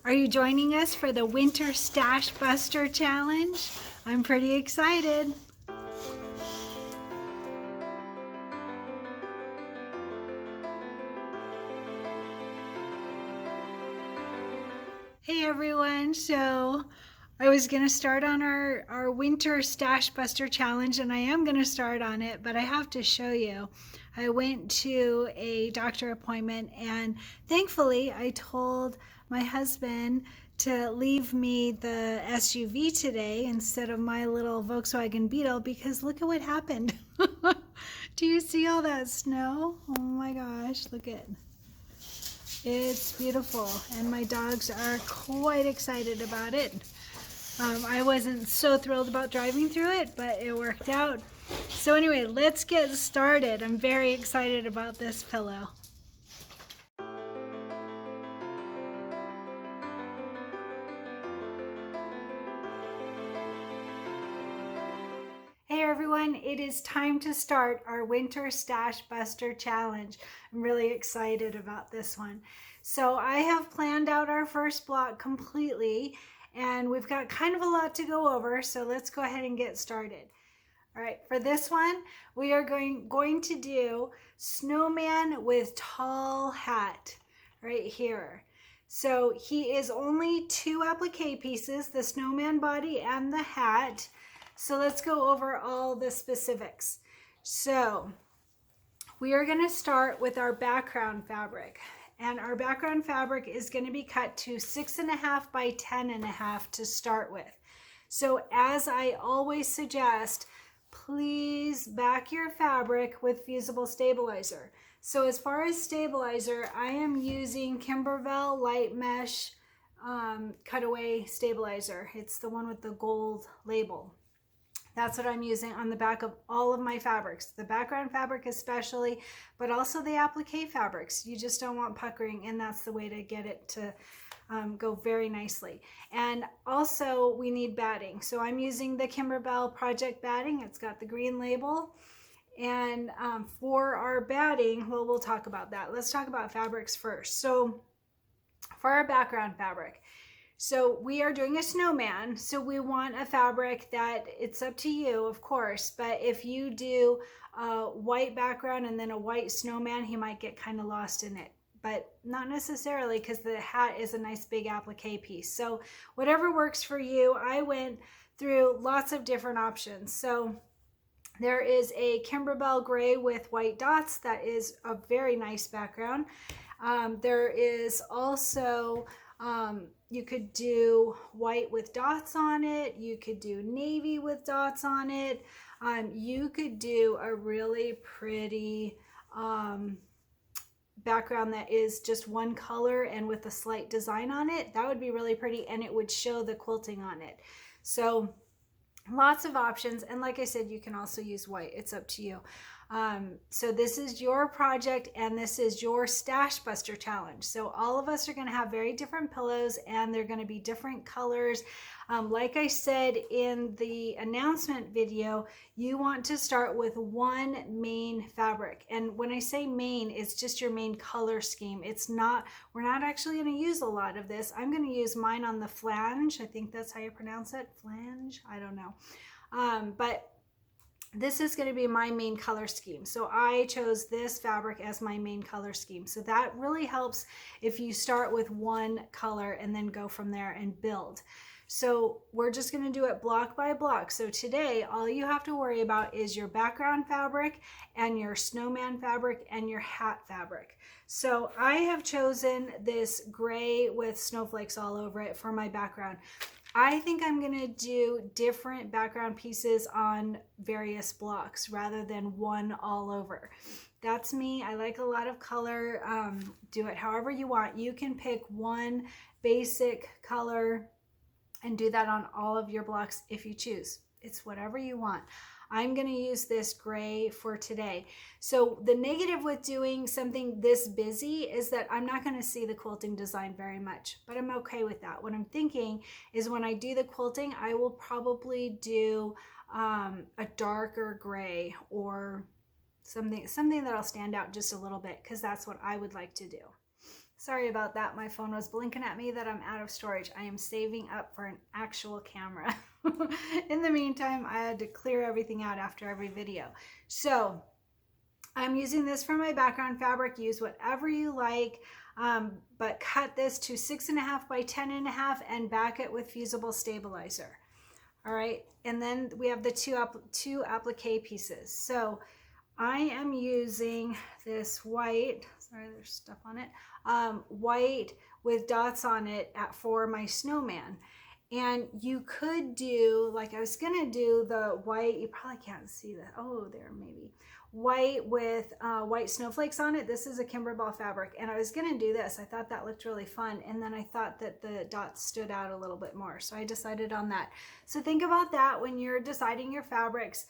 Are you joining us for the Winter Stash Buster Challenge? I'm pretty excited. Hey everyone, so I was going to start on our Winter Stash Buster Challenge, and I am going to start on it, but I have to show you. I went to a doctor appointment, and thankfully I told my husband to leave me the SUV today instead of my little Volkswagen Beetle, because look at what happened. Do you see all that snow? Oh my gosh, look at it. It's beautiful, and my dogs are quite excited about it. I wasn't so thrilled about driving through it, but it worked out. So anyway, let's get started. I'm very excited about this pillow. Hey everyone, it is time to start our Winter Stash Buster Challenge. I'm really excited about this one. So I have planned out our first block completely, and we've got kind of a lot to go over, so let's go ahead and get started. All right, for this one, we are going to do snowman with tall hat right here. So he is only 2 applique pieces, the snowman body and the hat. So let's go over all the specifics. So we are going to start with our background fabric, and our background fabric is going to be cut to 6.5 by 10.5 to start with. So as I always suggest, please back your fabric with fusible stabilizer. So as far as stabilizer, I am using Kimberbell light mesh cutaway stabilizer. It's the one with the gold label. That's what I'm using on the back of all of my fabrics, the background fabric especially, but also the applique fabrics. You just don't want puckering, and that's the way to get it to go very nicely. And also we need batting. So I'm using the Kimberbell project batting. It's got the green label. And for our batting, well, we'll talk about that. Let's talk about fabrics first. So for our background fabric, so we are doing a snowman, so we want a fabric that, it's up to you, of course, but if you do a white background and then a white snowman, he might get kind of lost in it, but not necessarily, because the hat is a nice big applique piece. So whatever works for you. I went through lots of different options. So there is a Kimberbell gray with white dots. That is a very nice background. There is also you could do white with dots on it. You could do navy with dots on it. You could do a really pretty background that is just one color and with a slight design on it. That would be really pretty, and it would show the quilting on it. So lots of options, and like I said, you can also use white. It's up to you. So this is your project, and this is your Stash Buster Challenge. So all of us are going to have very different pillows, and they're going to be different colors. Like I said in the announcement video, you want to start with one main fabric. And when I say main, it's just your main color scheme. It's not, we're not actually going to use a lot of this. I'm going to use mine on the flange. I think that's how you pronounce it. Flange? I don't know. But this is going to be my main color scheme. So I chose this fabric as my main color scheme. So that really helps if you start with one color and then go from there and build. So we're just going to do it block by block. So today, all you have to worry about is your background fabric and your snowman fabric and your hat fabric. So I have chosen this gray with snowflakes all over it for my background. I think I'm going to do different background pieces on various blocks rather than one all over. That's me. I like a lot of color. Do it however you want. You can pick one basic color and do that on all of your blocks if you choose. It's whatever you want. I'm going to use this gray for today. So the negative with doing something this busy is that I'm not going to see the quilting design very much, but I'm okay with that. What I'm thinking is when I do the quilting, I will probably do a darker gray or something that'll stand out just a little bit, because that's what I would like to do. Sorry about that. My phone was blinking at me that I'm out of storage. I am saving up for an actual camera. In the meantime, I had to clear everything out after every video. So I'm using this for my background fabric. Use whatever you like, but cut this to 6.5 by 10.5 and back it with fusible stabilizer. All right, and then we have the two applique pieces. So I am using this white, sorry there's stuff on it, white with dots on it for my snowman. And you could do, like I was gonna do the white, you probably can't see that, oh there maybe, white with white snowflakes on it. This is a Kimberbell fabric, and I was gonna do this. I thought that looked really fun, and then I thought that the dots stood out a little bit more, so I decided on that. So think about that when you're deciding your fabrics.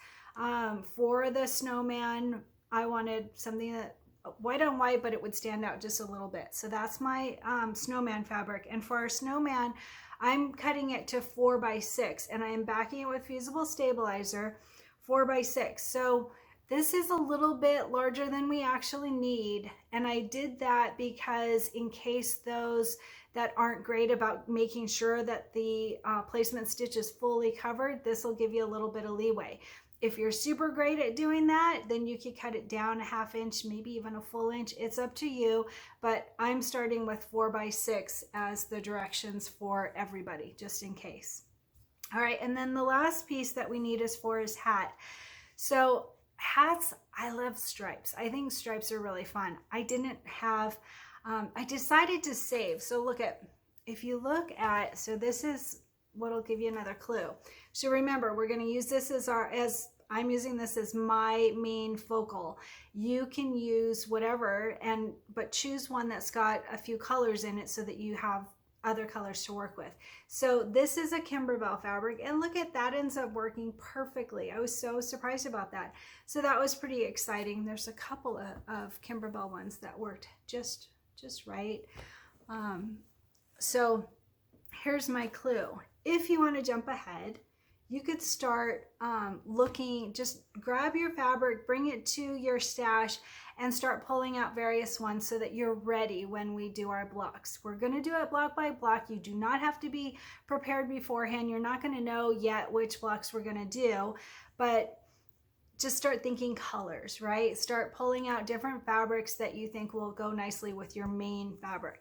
For the snowman, I wanted something that white on white, but it would stand out just a little bit. So that's my snowman fabric. And for our snowman, I'm cutting it to 4 by 6, and I am backing it with fusible stabilizer, 4 by 6. So this is a little bit larger than we actually need. And I did that because in case those that aren't great about making sure that the placement stitch is fully covered, this will give you a little bit of leeway. If you're super great at doing that, then you could cut it down a ½ inch, maybe even a full inch. It's up to you, but I'm starting with 4 by 6 as the directions for everybody, just in case. All right, and then the last piece that we need is for his hat. So hats, I love stripes. I think stripes are really fun. I didn't have, I decided to save. So look at, if you look at, so this is what'll give you another clue. So remember, we're going to use this as I'm using this as my main focal. You can use whatever, but choose one that's got a few colors in it so that you have other colors to work with. So this is a Kimberbell fabric, and look at that, ends up working perfectly. I was so surprised about that. So that was pretty exciting. There's a couple of Kimberbell ones that worked just right. So here's my clue. If you want to jump ahead, you could start looking, just grab your fabric, bring it to your stash, and start pulling out various ones so that you're ready when we do our blocks. We're going to do it block by block. You do not have to be prepared beforehand. You're not going to know yet which blocks we're going to do, but just start thinking colors, right? Start pulling out different fabrics that you think will go nicely with your main fabric.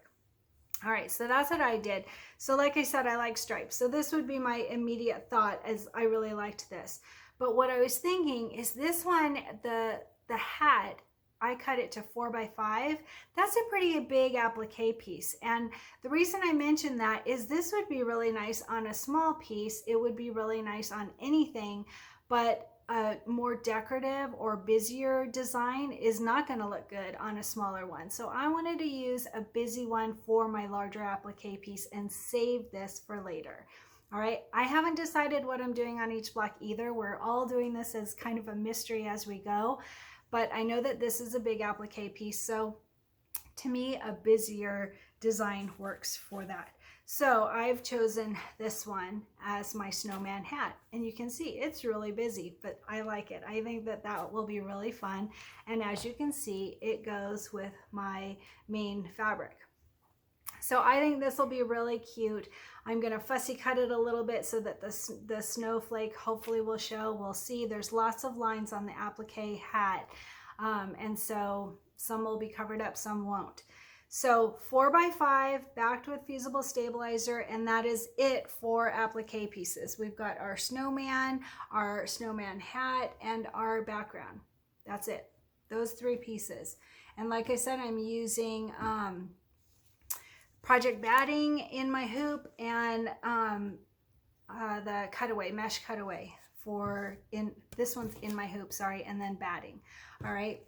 All right, so that's what I did. So like I said, I like stripes. So this would be my immediate thought, as I really liked this. But what I was thinking is this one, the hat, I cut it to 4 by 5. That's a pretty big applique piece. And the reason I mentioned that is this would be really nice on a small piece. It would be really nice on anything, but a more decorative or busier design is not going to look good on a smaller one. So I wanted to use a busy one for my larger applique piece and save this for later. All right, I haven't decided what I'm doing on each block either. We're all doing this as kind of a mystery as we go, but I know that this is a big applique piece. So to me, a busier design works for that. So I've chosen this one as my snowman hat, and you can see it's really busy, but I like it. I think that that will be really fun. And as you can see, it goes with my main fabric. So I think this will be really cute. I'm going to fussy cut it a little bit so that the snowflake hopefully will show. We'll see. There's lots of lines on the applique hat. And so some will be covered up, some won't. So 4 by 5 backed with fusible stabilizer, and that is it for applique pieces. We've got our snowman hat, and our background. That's it. Those 3 pieces. And like I said, I'm using project batting in my hoop and the cutaway, mesh cutaway this one's in my hoop, sorry, and then batting. All right.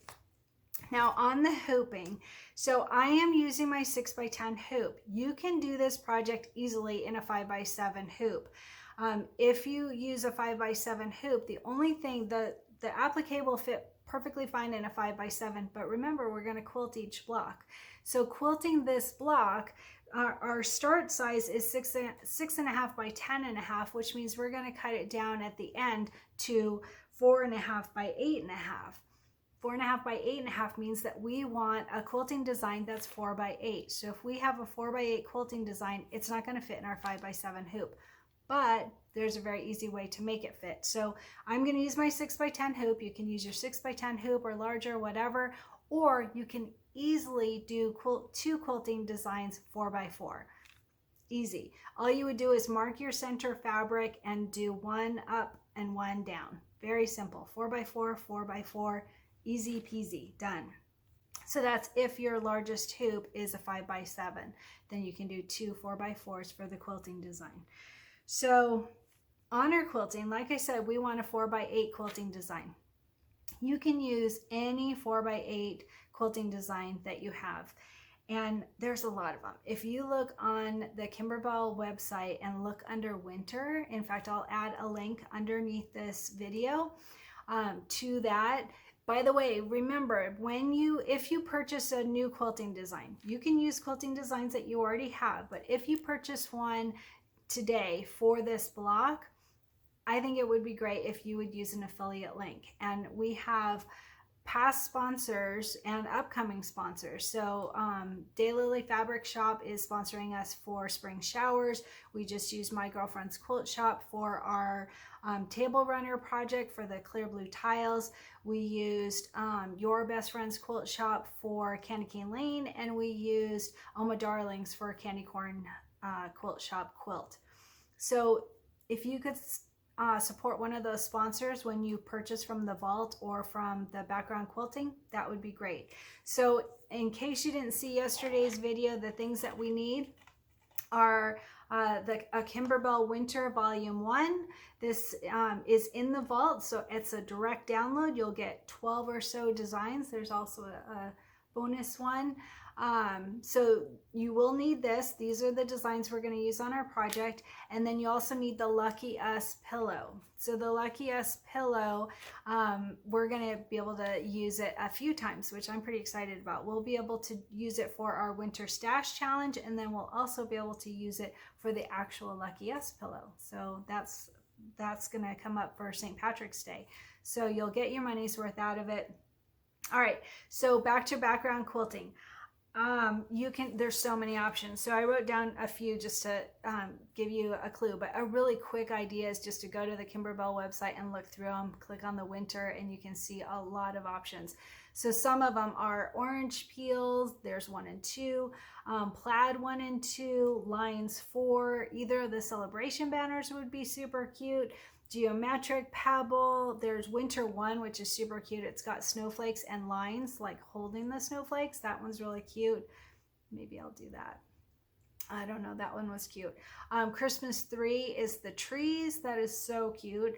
Now on the hooping, so I am using my 6 by 10 hoop. You can do this project easily in a 5 by 7 hoop. If you use a 5 by 7 hoop, the only thing, the applique will fit perfectly fine in a 5 by 7, but remember, we're going to quilt each block. So quilting this block, our start size is 6.5 by 10.5, which means we're going to cut it down at the end to 4.5 by 8.5. 4.5 by 8.5 means that we want a quilting design that's 4 by 8. So if we have a 4 by 8 quilting design, it's not going to fit in our 5 by 7 hoop, but there's a very easy way to make it fit. So I'm going to use my 6 by 10 hoop. You can use your 6 by 10 hoop or larger, whatever, or you can easily do two quilting designs 4 by 4. Easy. All you would do is mark your center fabric and do one up and one down. Very simple. 4 by 4, 4 by 4. Easy peasy, done. So that's if your largest hoop is a 5 by 7, then you can do two 4 by 4s for the quilting design. So honor quilting, like I said, we want a 4 by 8 quilting design. You can use any 4 by 8 quilting design that you have, and there's a lot of them. If you look on the Kimberbell website and look under winter, in fact, I'll add a link underneath this video to that. By the way, remember, if you purchase a new quilting design, you can use quilting designs that you already have, but if you purchase one today for this block, I think it would be great if you would use an affiliate link. And we have past sponsors and upcoming sponsors. So Daylily Fabric Shop is sponsoring us for spring showers. We just used My Girlfriend's Quilt Shop for our table runner project for the clear blue tiles. We used Your Best Friend's Quilt Shop for Candy Cane Lane, and we used Oma Darlings for Candy Corn Quilt Shop quilt. So if you could support one of those sponsors when you purchase from the vault or from the background quilting, that would be great. So in case you didn't see yesterday's video, the things that we need are a Kimberbell Winter Volume 1. This is in the vault, so it's a direct download. You'll get 12 or so designs. There's also a bonus one. So you will need this. These are the designs we're going to use on our project. And then you also need the Lucky Us pillow. So the Lucky Us pillow, we're going to be able to use it a few times, which I'm pretty excited about. We'll be able to use it for our winter stash challenge, and then we'll also be able to use it for the actual Lucky Us pillow. So that's going to come up for St. Patrick's Day. So you'll get your money's worth out of it. All right, so back to background quilting. There's so many options. So I wrote down a few just to give you a clue, but a really quick idea is just to go to the Kimberbell website and look through them, click on the winter, and you can see a lot of options. So some of them are orange peels, there's 1 and 2, plaid 1 and 2, lines 4, either of the celebration banners would be super cute. Geometric pebble, there's winter 1, which is super cute. It's got snowflakes and lines like holding the snowflakes. That one's really cute. Maybe I'll do that. I don't know, that one was cute. Christmas 3 is the trees. That is so cute.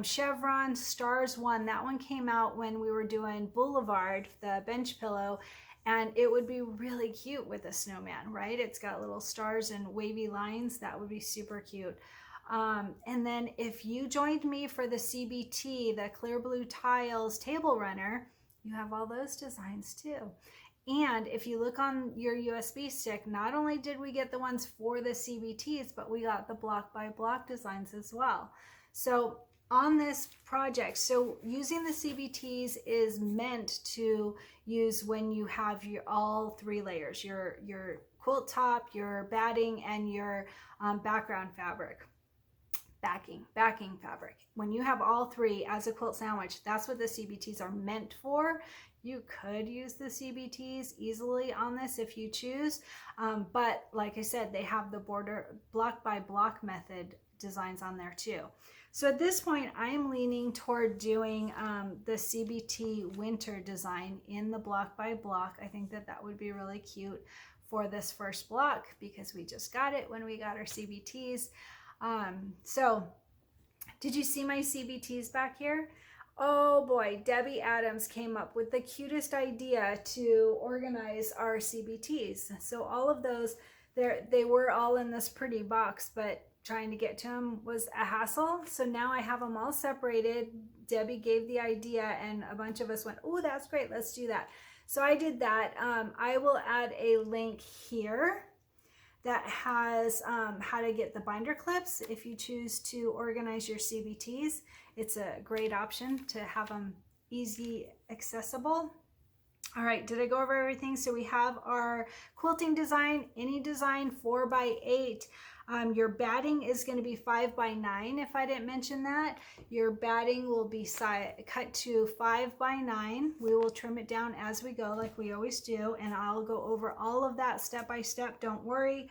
Chevron Stars 1, that one came out when we were doing Boulevard, the bench pillow, and it would be really cute with a snowman, right? It's got little stars and wavy lines. That would be super cute. And then if you joined me for the CBT, the Clear Blue Tiles Table Runner, you have all those designs too. And if you look on your USB stick, not only did we get the ones for the CBTs, but we got the block by block designs as well. So on this project, so using the CBTs is meant to use when you have all 3 layers, your quilt top, your batting, and your background fabric. Backing fabric. When you have all 3 as a quilt sandwich, that's what the CBTs are meant for. You could use the CBTs easily on this if you choose, but like I said, they have the border block by block method designs on there too. So at this point, I'm leaning toward doing the CBT winter design in the block by block. I think that would be really cute for this first block because we just got it when we got our CBTs. So did you see my CBTs back here? Oh boy, Debbie Adams came up with the cutest idea to organize our CBTs. So all of those, they were all in this pretty box, but trying to get to them was a hassle. So now I have them all separated. Debbie gave the idea and a bunch of us went, oh, that's great, let's do that. So I did that. I will add a link here that has how to get the binder clips if you choose to organize your CBTs. It's a great option to have them easy accessible. All right, did I go over everything? So we have our quilting design, any design 4x8. Your batting is going to be 5x9 if I didn't mention that. Your batting will be cut to 5x9. We will trim it down as we go like we always do, and I'll go over all of that step by step, don't worry.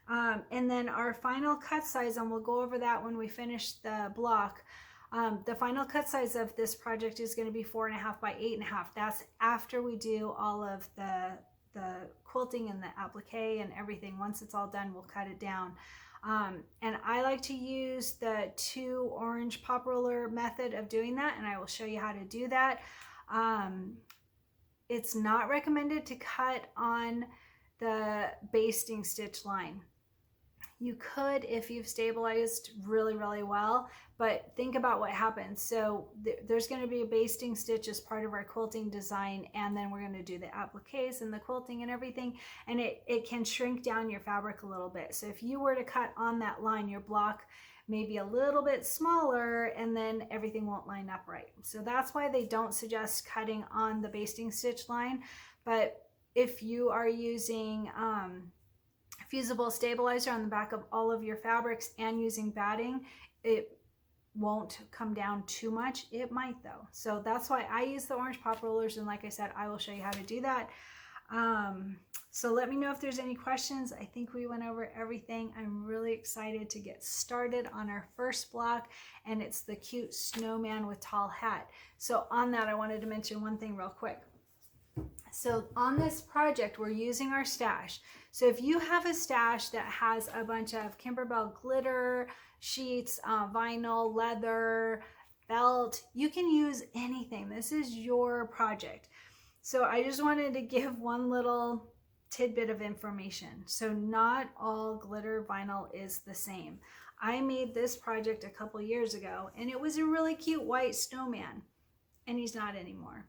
And then our final cut size, and we'll go over that when we finish the block. The final cut size of this project is going to be 4.5 by 8.5. That's after we do all of the quilting and the applique and everything. Once it's all done, we'll cut it down. And I like to use the 2 orange pop roller method of doing that, and I will show you how to do that. It's not recommended to cut on the basting stitch line. You could if you've stabilized really, really well, but think about what happens. So there's going to be a basting stitch as part of our quilting design, and then we're going to do the appliques and the quilting and everything, and it can shrink down your fabric a little bit. So if you were to cut on that line, your block may be a little bit smaller, and then everything won't line up right. So that's why they don't suggest cutting on the basting stitch line. But if you are using fusible stabilizer on the back of all of your fabrics and using batting, it won't come down too much. It might though. So that's why I use the orange pop rollers, and like I said, I will show you how to do that. So let me know if there's any questions. I think we went over everything. I'm really excited to get started on our first block, and it's the cute snowman with tall hat. So on that, I wanted to mention one thing real quick. So on this project, we're using our stash. So if you have a stash that has a bunch of Kimberbell glitter, sheets, vinyl, leather, felt, you can use anything. This is your project. So I just wanted to give one little tidbit of information. So not all glitter vinyl is the same. I made this project a couple years ago, and it was a really cute white snowman, and he's not anymore.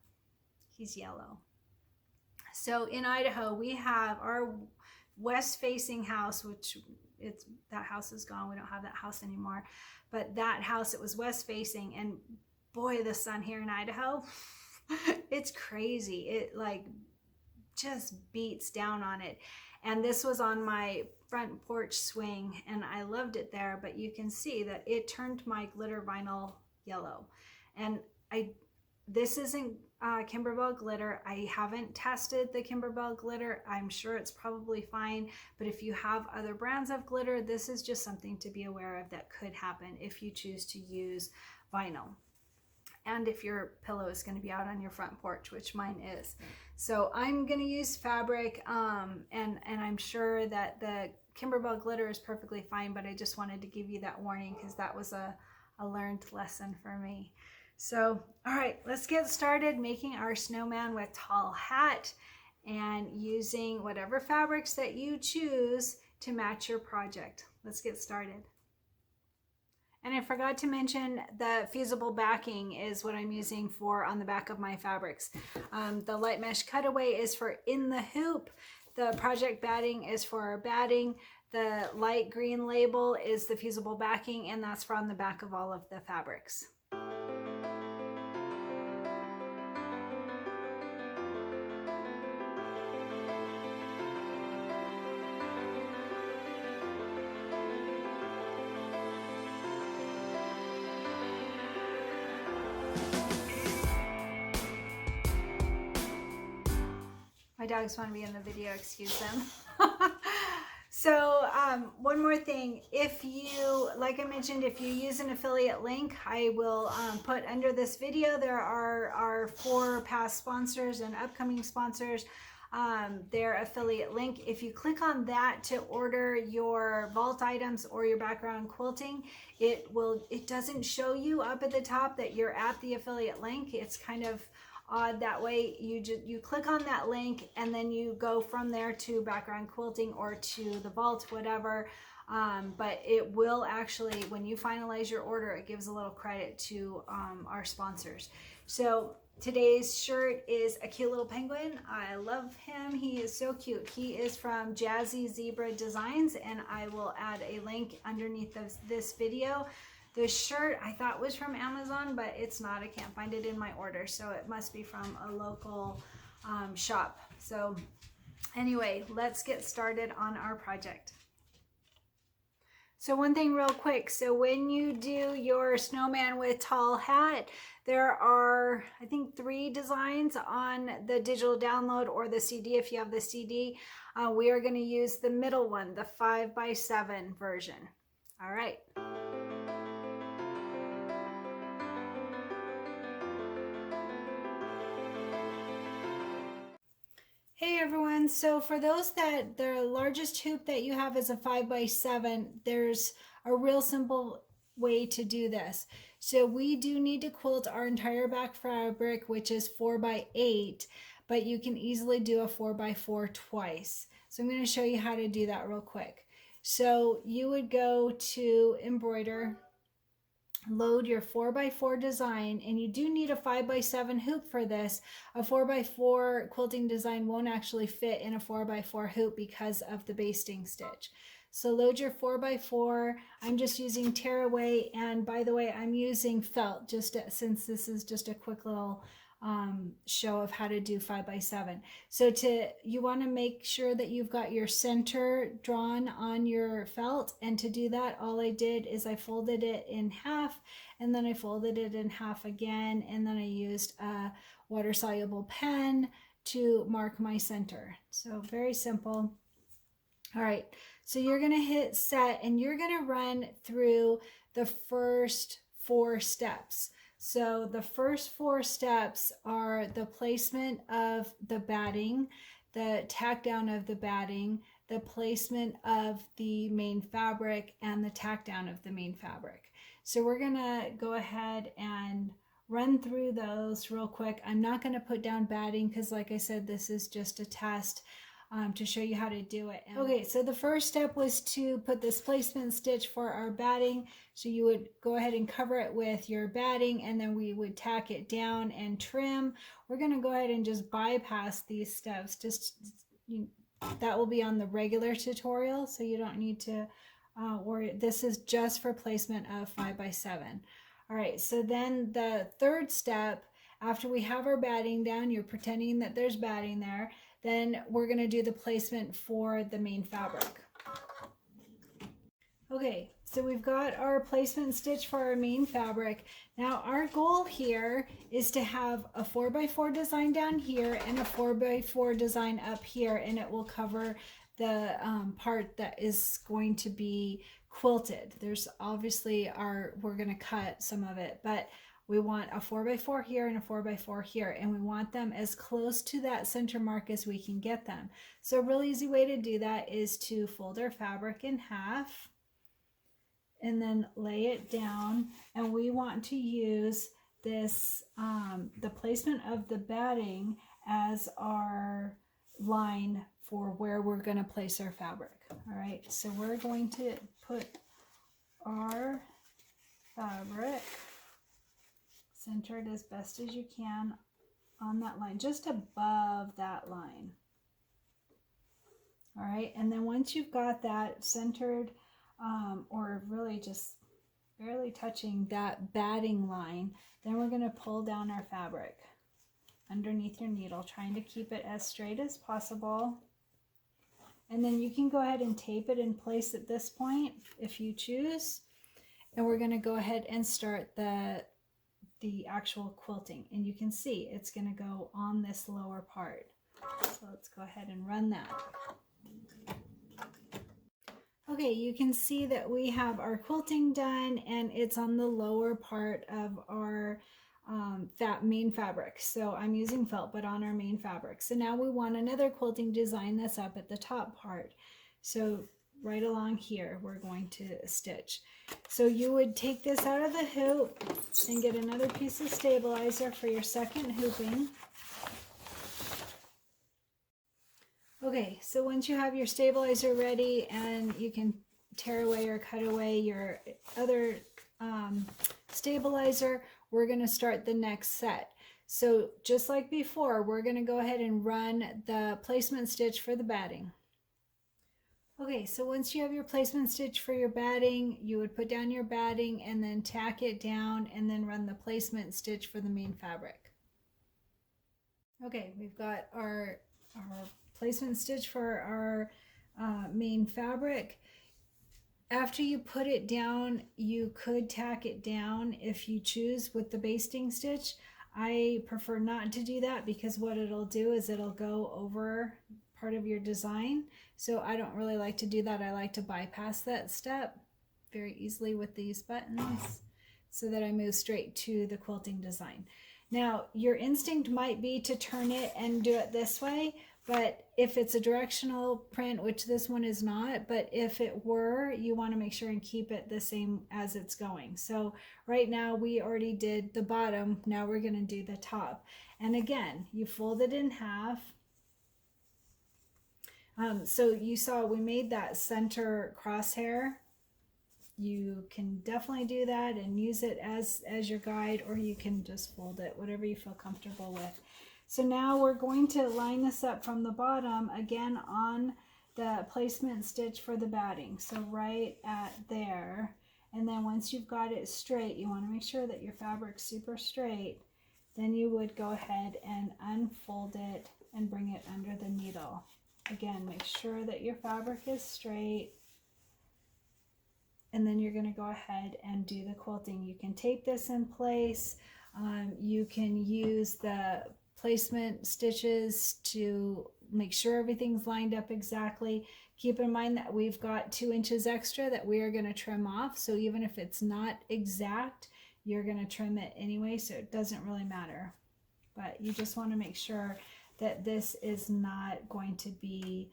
He's yellow. So in Idaho, we have our west-facing house, which that house is gone. We don't have that house anymore. But that house, it was west-facing, and boy, the sun here in Idaho, it's crazy. It like just beats down on it. And this was on my front porch swing, and I loved it there. But you can see that it turned my glitter vinyl yellow. And this isn't Kimberbell glitter. I haven't tested the Kimberbell glitter. I'm sure it's probably fine, but if you have other brands of glitter, this is just something to be aware of that could happen if you choose to use vinyl. And if your pillow is going to be out on your front porch, which mine is. So I'm going to use fabric, and I'm sure that the Kimberbell glitter is perfectly fine, but I just wanted to give you that warning because that was a learned lesson for me. So, all right, let's get started making our snowman with tall hat and using whatever fabrics that you choose to match your project. Let's get started. And I forgot to mention the fusible backing is what I'm using for on the back of my fabrics. The light mesh cutaway is for in the hoop. The project batting is for our batting. The light green label is the fusible backing, and that's for on the back of all of the fabrics. My dogs want to be in the video, excuse them. So one more thing, if you, like I mentioned, if you use an affiliate link, I will put under this video, there are our 4 past sponsors and upcoming sponsors, their affiliate link. If you click on that to order your vault items or your background quilting, it doesn't show you up at the top that you're at the affiliate link. It's kind of odd that way. You click on that link and then you go from there to background quilting or to the vault, whatever. But it will actually, when you finalize your order, it gives a little credit to our sponsors. So today's shirt is a cute little penguin. I love him. He is so cute. He is from Jazzy Zebra Designs, and I will add a link underneath this video. The shirt I thought was from Amazon, but it's not. I can't find it in my order, so it must be from a local shop. So anyway, let's get started on our project. So one thing real quick, so when you do your snowman with tall hat, there are, I think, 3 designs on the digital download or the CD if you have the CD. We are going to use the middle one, the 5x7 version. All right. Hey everyone, so for those that the largest hoop that you have is a 5x7, there's a real simple way to do this. So we do need to quilt our entire back fabric, which is 4x8, but you can easily do a 4x4 twice. So I'm going to show you how to do that real quick. So you would go to embroider, load your 4x4 design, and you do need a 5x7 hoop for this. A 4x4 quilting design won't actually fit in a 4x4 hoop because of the basting stitch. So load your 4x4. I'm just using tearaway, and by the way, I'm using felt since this is just a quick little show of how to do 5x7. So you want to make sure that you've got your center drawn on your felt, and to do that, all I did is I folded it in half, and then I folded it in half again, and then I used a water-soluble pen to mark my center. So very simple. All right, so you're going to hit set, and you're going to run through the first 4 steps. So the first 4 steps are the placement of the batting, the tack down of the batting, the placement of the main fabric, and the tack down of the main fabric. So we're gonna go ahead and run through those real quick. I'm not gonna put down batting because, like I said, this is just a test to show you how to do it. Okay, so the first step was to put this placement stitch for our batting. So you would go ahead and cover it with your batting, and then we would tack it down and trim. We're going to go ahead and just bypass these steps. That will be on the regular tutorial, so you don't need to worry. This is just for placement of 5x7. All right, so then the third step, after we have our batting down, you're pretending that there's batting there, then we're going to do the placement for the main fabric. Okay, so we've got our placement stitch for our main fabric. Now our goal here is to have a 4x4 design down here and a 4x4 design up here, and it will cover the part that is going to be quilted. There's obviously we're going to cut some of it, but we want a 4x4 here and a 4x4 here, and we want them as close to that center mark as we can get them. So a real easy way to do that is to fold our fabric in half and then lay it down, and we want to use this, the placement of the batting as our line for where we're going to place our fabric. All right, so we're going to put our fabric centered as best as you can on that line, just above that line. All right, and then once you've got that centered, or really just barely touching that batting line, then we're going to pull down our fabric underneath your needle, trying to keep it as straight as possible. And then you can go ahead and tape it in place at this point if you choose. And we're going to go ahead and start the actual quilting, and you can see it's going to go on this lower part. So let's go ahead and run that. Okay, you can see that we have our quilting done, and it's on the lower part of our main fabric. So I'm using felt, but on our main fabric. So now we want another quilting design that's up at the top part. So right along here, we're going to stitch. So you would take this out of the hoop and get another piece of stabilizer for your second hooping. Okay, so once you have your stabilizer ready, and you can tear away or cut away your other stabilizer, we're going to start the next set. So just like before, we're going to go ahead and run the placement stitch for the batting. Okay, so once you have your placement stitch for your batting, you would put down your batting and then tack it down and then run the placement stitch for the main fabric. Okay, we've got our placement stitch for our main fabric. After you put it down, you could tack it down if you choose with the basting stitch. I prefer not to do that because what it'll do is it'll go over part of your design. So I don't really like to do that. I like to bypass that step very easily with these buttons so that I move straight to the quilting design. Now, your instinct might be to turn it and do it this way, but if it's a directional print, which this one is not, but if it were, you want to make sure and keep it the same as it's going. So right now we already did the bottom, now we're going to do the top. And again, you fold it in half. So you saw we made that center crosshair. You can definitely do that and use it as your guide, or you can just fold it, whatever you feel comfortable with. So now we're going to line this up from the bottom again on the placement stitch for the batting. So right at there. And then once you've got it straight, you want to make sure that your fabric's super straight. Then you would go ahead and unfold it and bring it under the needle. Again, make sure that your fabric is straight. And then you're going to go ahead and do the quilting. You can tape this in place. You can use the placement stitches to make sure everything's lined up exactly. Keep in mind that we've got 2 inches extra that we are going to trim off. So even if it's not exact, you're going to trim it anyway. So it doesn't really matter. But you just want to make sure that this is not going to be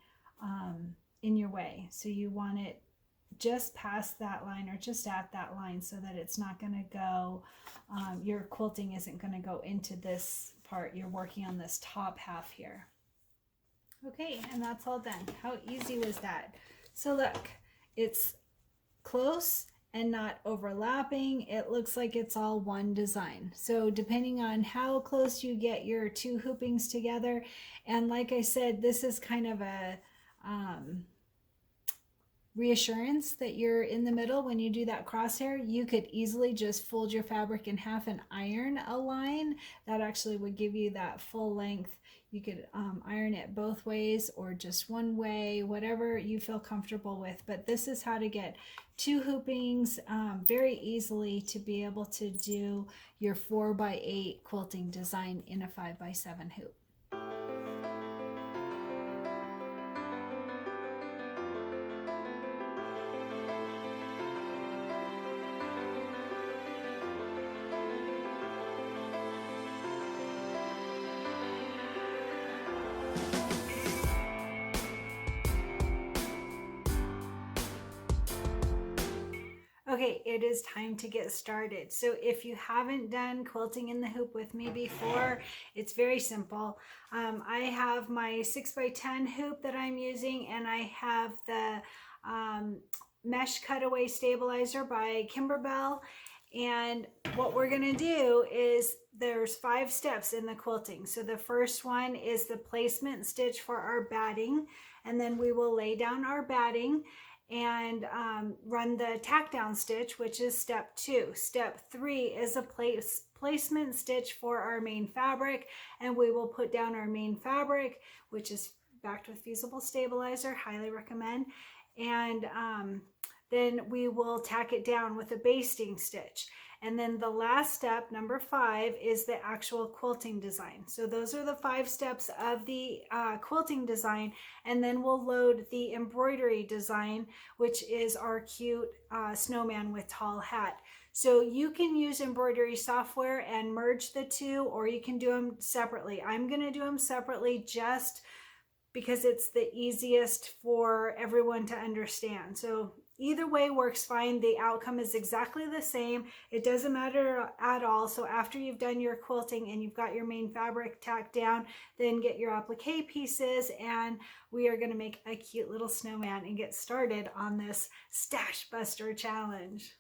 in your way. So you want it just past that line or just at that line so that it's not going to go, your quilting isn't going to go into this part. You're working on this top half here. Okay, and that's all done. How easy was that? So look, it's close and not overlapping. It looks like it's all one design. So depending on how close you get your 2 hoopings together, and like I said, this is kind of a reassurance that you're in the middle. When you do that crosshair, you could easily just fold your fabric in half and iron a line. That actually would give you that full length. You could iron it both ways or just one way, whatever you feel comfortable with. But this is how to get 2 hoopings very easily to be able to do your 4x8 quilting design in a 5x7 hoop. Okay, it is time to get started. So if you haven't done quilting in the hoop with me before, it's very simple. I have my 6x10 hoop that I'm using, and I have the mesh cutaway stabilizer by Kimberbell. And what we're gonna do is there's 5 steps in the quilting. So the first one is the placement stitch for our batting, and then we will lay down our batting and run the tack down stitch, which is step 2. Step 3 is a placement stitch for our main fabric, and we will put down our main fabric, which is backed with fusible stabilizer, highly recommend. And then we will tack it down with a basting stitch. And then the last step, number 5, is the actual quilting design. So those are the 5 steps of the quilting design. And then we'll load the embroidery design, which is our cute snowman with tall hat. So you can use embroidery software and merge the 2, or you can do them separately. I'm going to do them separately just because it's the easiest for everyone to understand. So either way works fine. The outcome is exactly the same. It doesn't matter at all. So after you've done your quilting and you've got your main fabric tacked down, then get your applique pieces, and we are going to make a cute little snowman and get started on this Stash Buster challenge.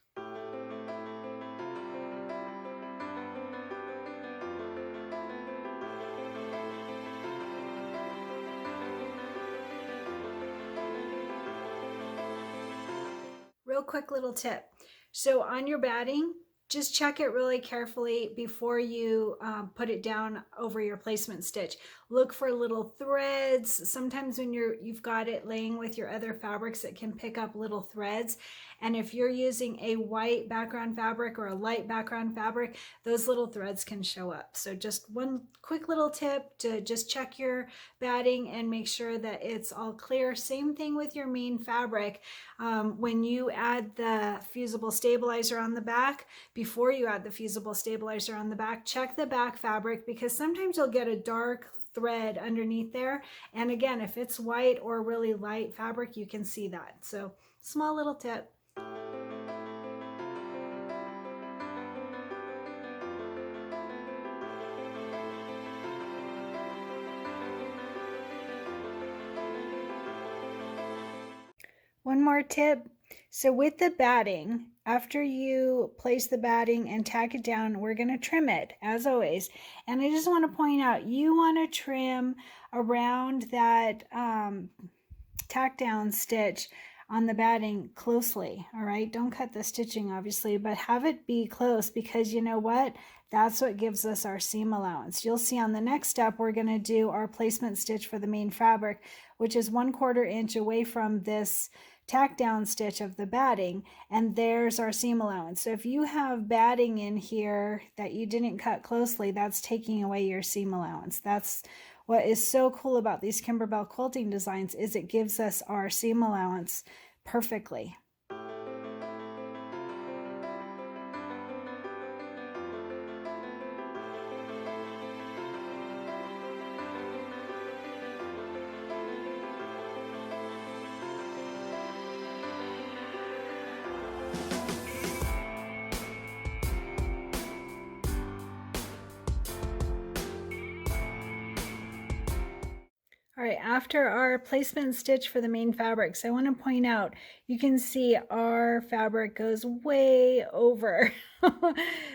quick little tip. So on your batting, just check it really carefully before you put it down over your placement stitch. Look for little threads. Sometimes when you've got it laying with your other fabrics, it can pick up little threads. And if you're using a white background fabric or a light background fabric, those little threads can show up. So just one quick little tip to just check your batting and make sure that it's all clear. Same thing with your main fabric. When you add the fusible stabilizer on the back, before you add the fusible stabilizer on the back, check the back fabric, because sometimes you'll get a dark thread underneath there. And again, if it's white or really light fabric, you can see that. So small little tip. One more tip. So with the batting, after you place the batting and tack it down, we're going to trim it as always. And I just want to point out, you want to trim around that tack down stitch on the batting closely. All right, don't cut the stitching obviously, but have it be close, because you know what? That's what gives us our seam allowance. You'll see on the next step, we're going to do our placement stitch for the main fabric, which is 1/4 inch away from this tack down stitch of the batting, and there's our seam allowance. So if you have batting in here that you didn't cut closely, that's taking away your seam allowance. That's what is so cool about these Kimberbell quilting designs, is it gives us our seam allowance perfectly. All right, after our placement stitch for the main fabrics, I want to point out, you can see our fabric goes way over.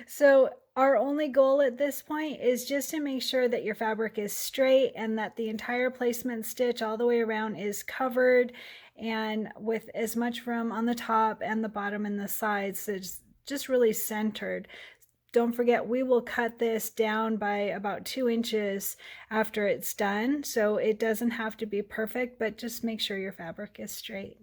So our only goal at this point is just to make sure that your fabric is straight and that the entire placement stitch all the way around is covered, and with as much room on the top and the bottom and the sides, so it's just really centered. Don't forget, we will cut this down by about 2 inches after it's done, so it doesn't have to be perfect, but just make sure your fabric is straight.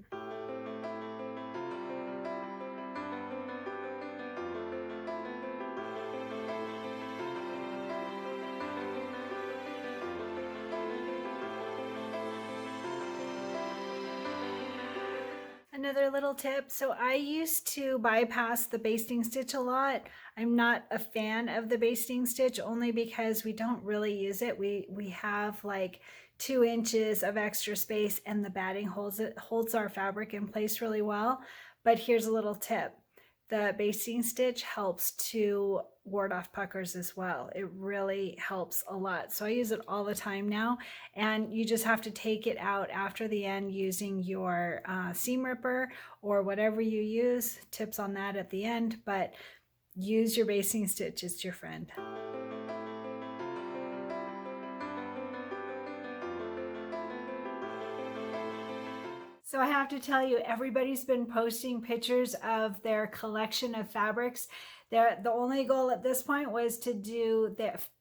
Another little tip, so I used to bypass the basting stitch a lot. I'm not a fan of the basting stitch, only because we don't really use it. We have like 2 inches of extra space, and the batting holds our fabric in place really well. But here's a little tip. The basting stitch helps to ward off puckers as well. It really helps a lot. So I use it all the time now, and you just have to take it out after the end using your seam ripper or whatever you use. Tips on that at the end, but use your basting stitch, it's your friend. So I have to tell you, everybody's been posting pictures of their collection of fabrics. The only goal at this point was to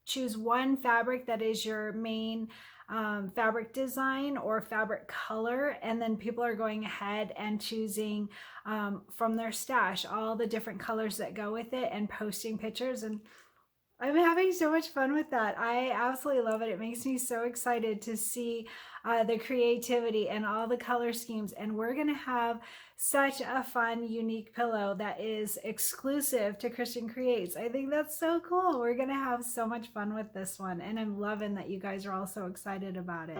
choose one fabric that is your main fabric design or fabric color, and then people are going ahead and choosing from their stash all the different colors that go with it and posting pictures, and I'm having so much fun with that. I absolutely love it. It makes me so excited to see the creativity and all the color schemes. And we're going to have such a fun, unique pillow that is exclusive to Cristin Creates. I think that's so cool. We're going to have so much fun with this one. And I'm loving that you guys are all so excited about it.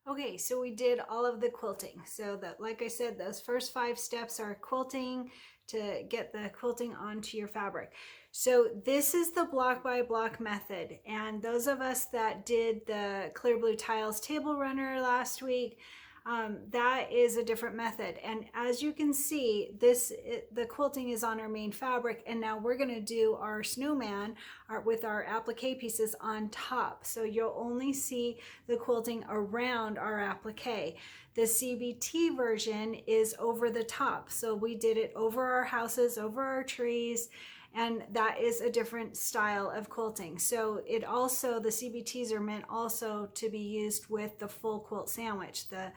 Okay, so we did all of the quilting. So that, like I said, those first 5 steps are quilting to get the quilting onto your fabric. So this is the block by block method. And those of us that did the clear blue tiles table runner last week, that is a different method. And as you can see, the quilting is on our main fabric, and now we're going to do our snowman with our applique pieces on top. So you'll only see the quilting around our applique. The CBT version is over the top. So we did it over our houses, over our trees, and that is a different style of quilting. So it also, the CBTs are meant also to be used with the full quilt sandwich, the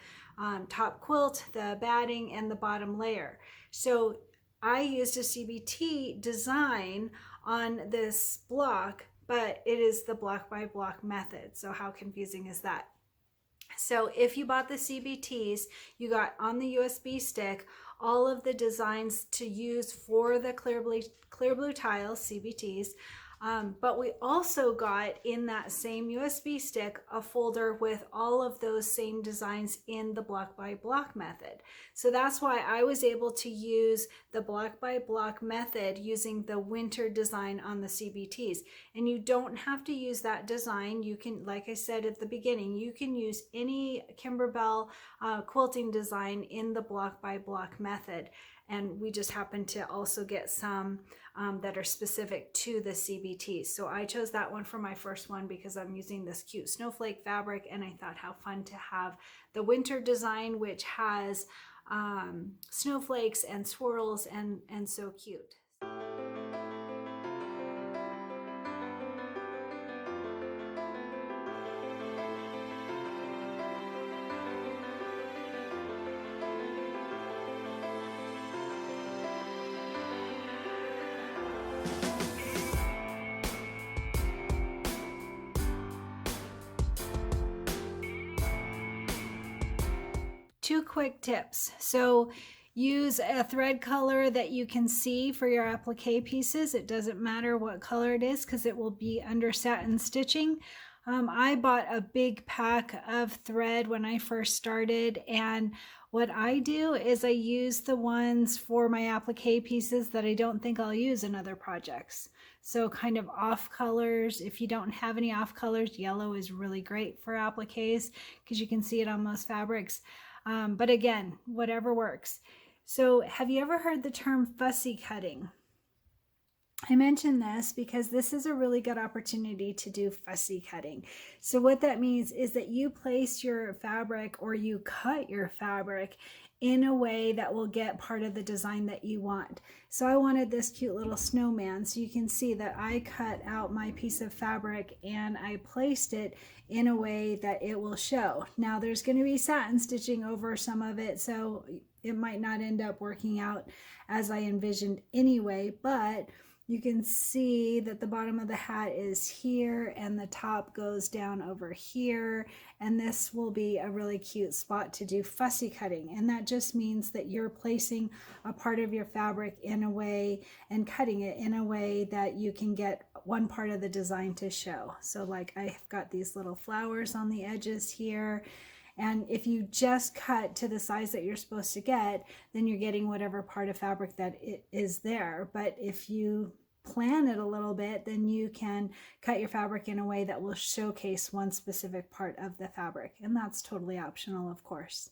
top quilt, the batting, and the bottom layer. So I used a CBT design on this block, but it is the block by block method. So how confusing is that? So if you bought the CBTs, you got on the USB stick all of the designs to use for the clear blue tiles, CBTs. But we also got in that same USB stick a folder with all of those same designs in the block by block method. So that's why I was able to use the block by block method using the winter design on the CBTs. And you don't have to use that design. You can, like I said at the beginning, you can use any Kimberbell quilting design in the block by block method. And we just happen to also get some that are specific to the CBTs. So I chose that one for my first one because I'm using this cute snowflake fabric, and I thought how fun to have the winter design, which has snowflakes and swirls and so cute. Two quick tips. So use a thread color that you can see for your applique pieces. It doesn't matter what color it is because it will be under satin stitching. I bought a big pack of thread when I first started, and what I do is I use the ones for my applique pieces that I don't think I'll use in other projects. So kind of off colors. If you don't have any off colors, yellow is really great for appliques because you can see it on most fabrics. But again, whatever works. So have you ever heard the term fussy cutting? I mention this because this is a really good opportunity to do fussy cutting. So what that means is that you place your fabric or you cut your fabric in a way that will get part of the design that you want. So I wanted this cute little snowman. So you can see that I cut out my piece of fabric and I placed it in a way that it will show. Now there's going to be satin stitching over some of it, so it might not end up working out as I envisioned anyway, but you can see that the bottom of the hat is here and the top goes down over here, and this will be a really cute spot to do fussy cutting. And that just means that you're placing a part of your fabric in a way and cutting it in a way that you can get one part of the design to show. So like I've got these little flowers on the edges here. And if you just cut to the size that you're supposed to get, then you're getting whatever part of fabric that it is there. But if you plan it a little bit, then you can cut your fabric in a way that will showcase one specific part of the fabric. And that's totally optional, of course.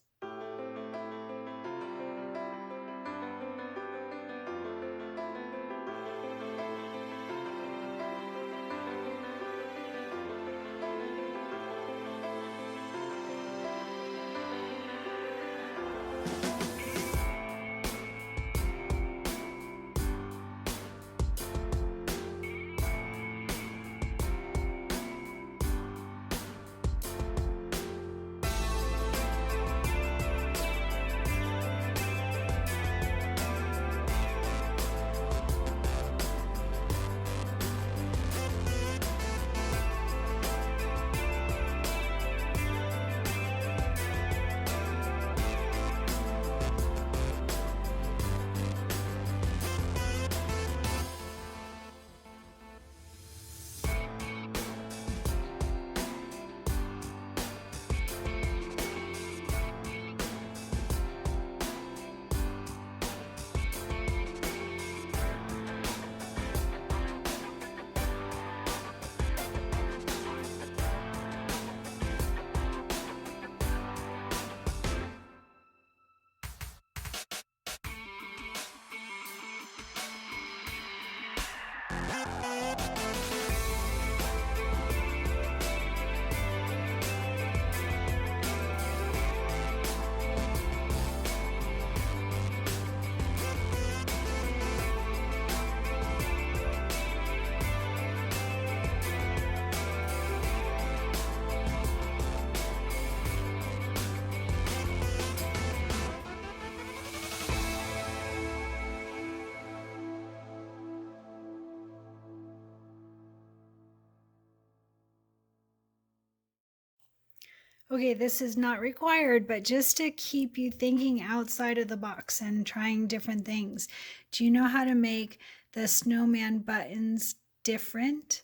Okay, this is not required, but just to keep you thinking outside of the box and trying different things. Do you know how to make the snowman buttons different?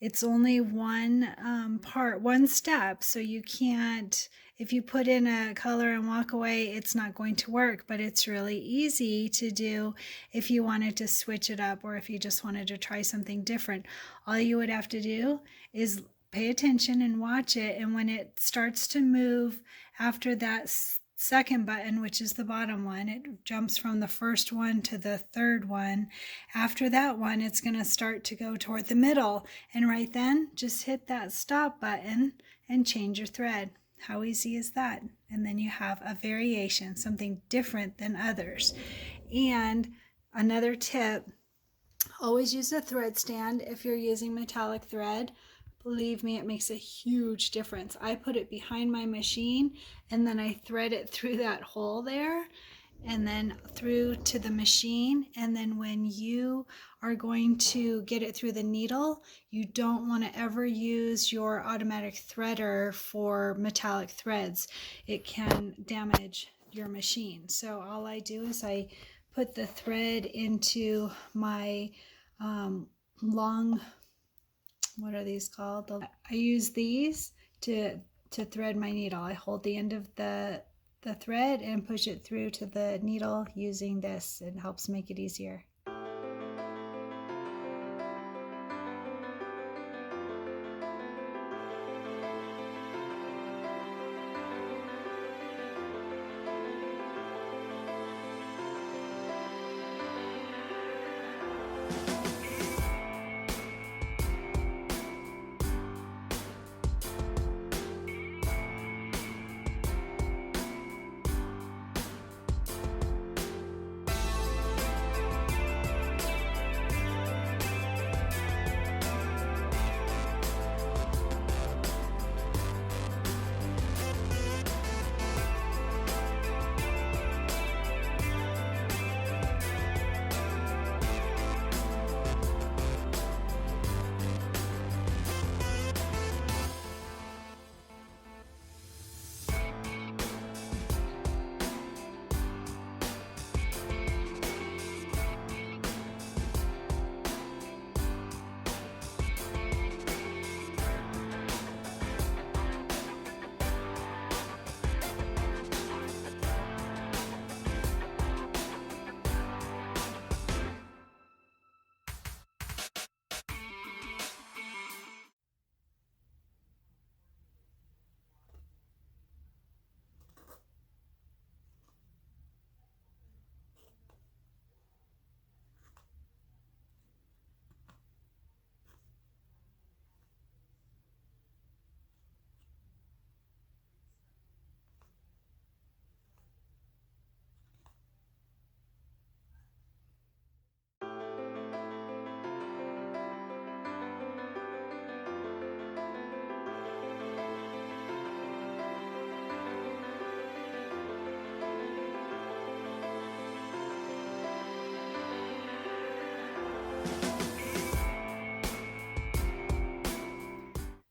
It's only one step, so you can't, if you put in a color and walk away, it's not going to work, but it's really easy to do if you wanted to switch it up or if you just wanted to try something different. All you would have to do is pay attention and watch it, and when it starts to move after that second button, which is the bottom one, it jumps from the first one to the third one. After that one, it's going to start to go toward the middle, and right then just hit that stop button and change your thread. How easy is that? And then you have a variation, something different than others. And another tip, always use a thread stand if you're using metallic thread. Believe me, it makes a huge difference. I put it behind my machine and then I thread it through that hole there and then through to the machine. And then when you are going to get it through the needle, you don't want to ever use your automatic threader for metallic threads. It can damage your machine. So all I do is I put the thread into my long, what are these called? I use these to thread my needle. I hold the end of the thread and push it through to the needle using this. It helps make it easier.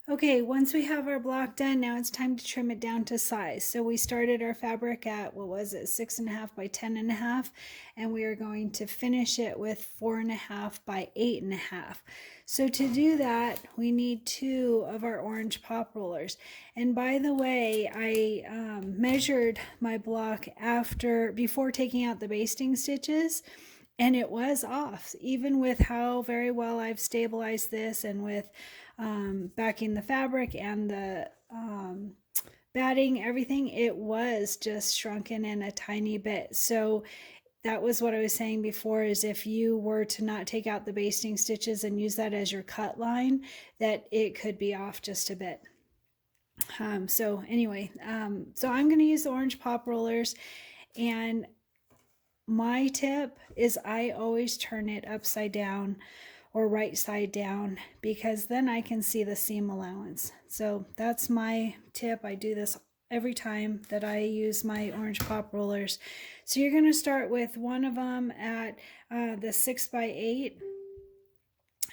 Okay, once we have our block done, now it's time to trim it down to size. So we started our fabric at, what was it, 6.5 by 10.5, and we are going to finish it with 4.5 by 8.5. So to do that, we need 2 of our orange pop rollers. And by the way, I measured my block before taking out the basting stitches, and it was off, even with how very well I've stabilized this and with backing the fabric and the batting, everything, it was just shrunken in a tiny bit. So that was what I was saying before, is if you were to not take out the basting stitches and use that as your cut line, that it could be off just a bit. So anyway, so I'm going to use the orange pop rollers, and my tip is I always turn it upside down or right side down, because then I can see the seam allowance. So that's my tip. I do this every time that I use my orange pop rollers. So you're going to start with one of them at the 6 by 8,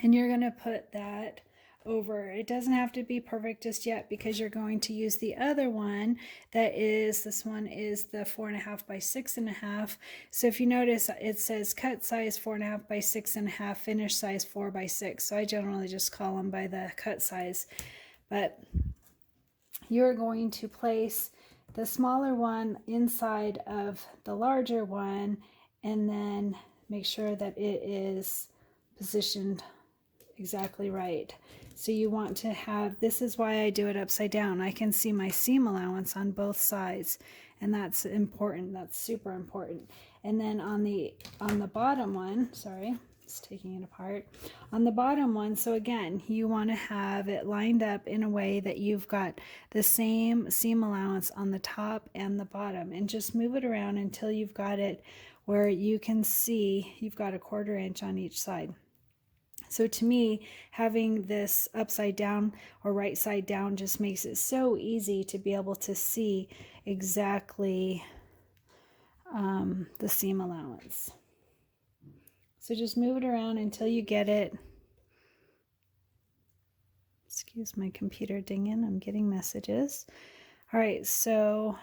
and you're going to put that over. It doesn't have to be perfect just yet because you're going to use the other one that is, this one is the 4.5 by 6.5. So if you notice, it says cut size 4.5 by 6.5, finish size 4 by 6. So I generally just call them by the cut size. But you're going to place the smaller one inside of the larger one and then make sure that it is positioned exactly right. So you want to have, this is why I do it upside down. I can see my seam allowance on both sides, and that's important. That's super important. And then on the bottom one, sorry, it's taking it apart. On the bottom one, so again, you want to have it lined up in a way that you've got the same seam allowance on the top and the bottom, and just move it around until you've got it where you can see you've got a 1/4 inch on each side. So to me, having this upside down or right side down just makes it so easy to be able to see exactly the seam allowance. So just move it around until you get it. Excuse my computer dinging, I'm getting messages. All right, so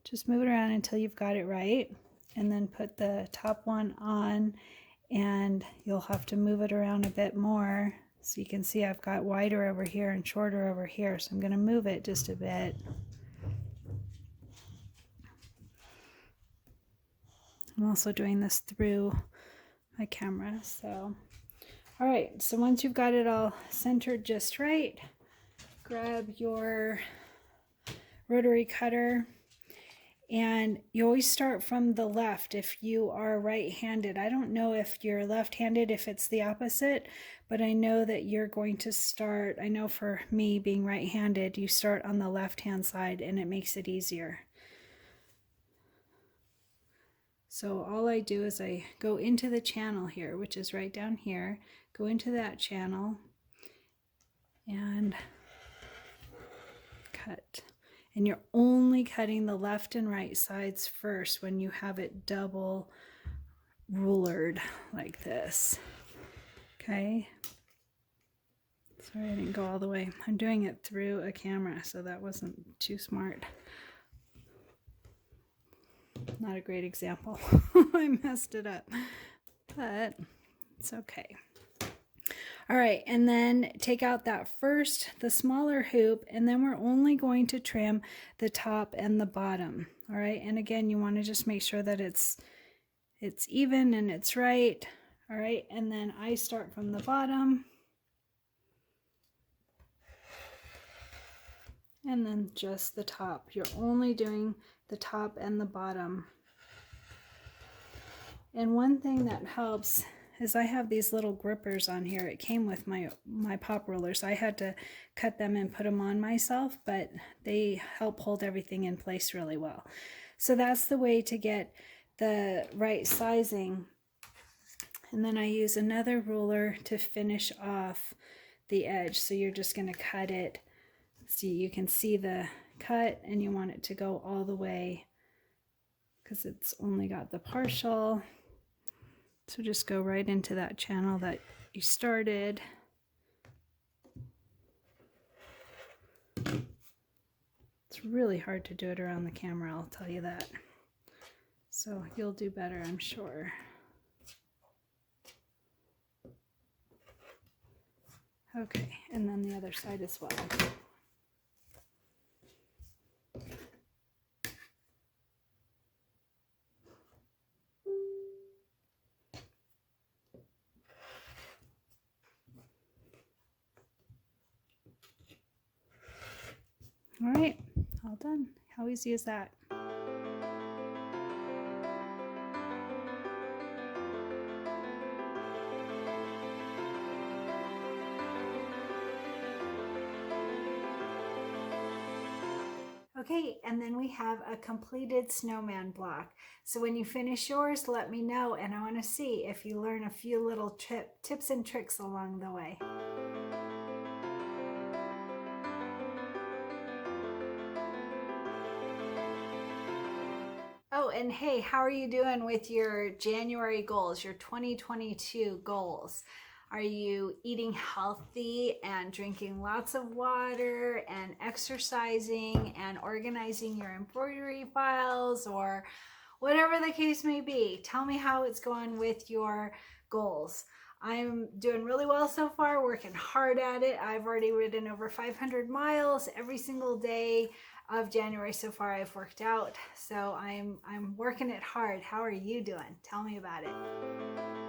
just move it around until you've got it right, and then put the top one on, and you'll have to move it around a bit more. So you can see I've got wider over here and shorter over here, so I'm going to move it just a bit. I'm also doing this through my camera. So, all right, so once you've got it all centered just right, grab your rotary cutter. And you always start from the left if you are right-handed. I don't know if you're left-handed, if it's the opposite, but I know that you're going to start, I know for me being right-handed, you start on the left-hand side and it makes it easier. So all I do is I go into the channel here, which is right down here, go into that channel and cut. And you're only cutting the left and right sides first when you have it double rulered like this. Okay. Sorry I didn't go all the way. I'm doing it through a camera, so that wasn't too smart. Not a great example. I messed it up, but it's okay. All right, and then take out that first, the smaller hoop, and then we're only going to trim the top and the bottom. All right, and again, you want to just make sure that it's even and it's right. All right, and then I start from the bottom, and then just the top. You're only doing the top and the bottom. And one thing that helps is I have these little grippers on here. It came with my pop rollers. I had to cut them and put them on myself, but they help hold everything in place really well. So that's the way to get the right sizing. And then I use another ruler to finish off the edge. So you're just going to cut it. See, you can see the cut, and you want it to go all the way because it's only got the partial. So just go right into that channel that you started. It's really hard to do it around the camera, I'll tell you that. So you'll do better, I'm sure. Okay, and then the other side as well. All right, all done. How easy is that? Okay, and then we have a completed snowman block. So when you finish yours, let me know, and I want to see if you learn a few little tips and tricks along the way. Oh, and hey, how are you doing with your January goals, your 2022 goals? Are you eating healthy and drinking lots of water and exercising and organizing your embroidery files, or whatever the case may be? Tell me how it's going with your goals. I'm doing really well so far, working hard at it. I've already ridden over 500 miles every single day of January so far. I've worked out, so I'm working it hard. How are you doing? Tell me about it.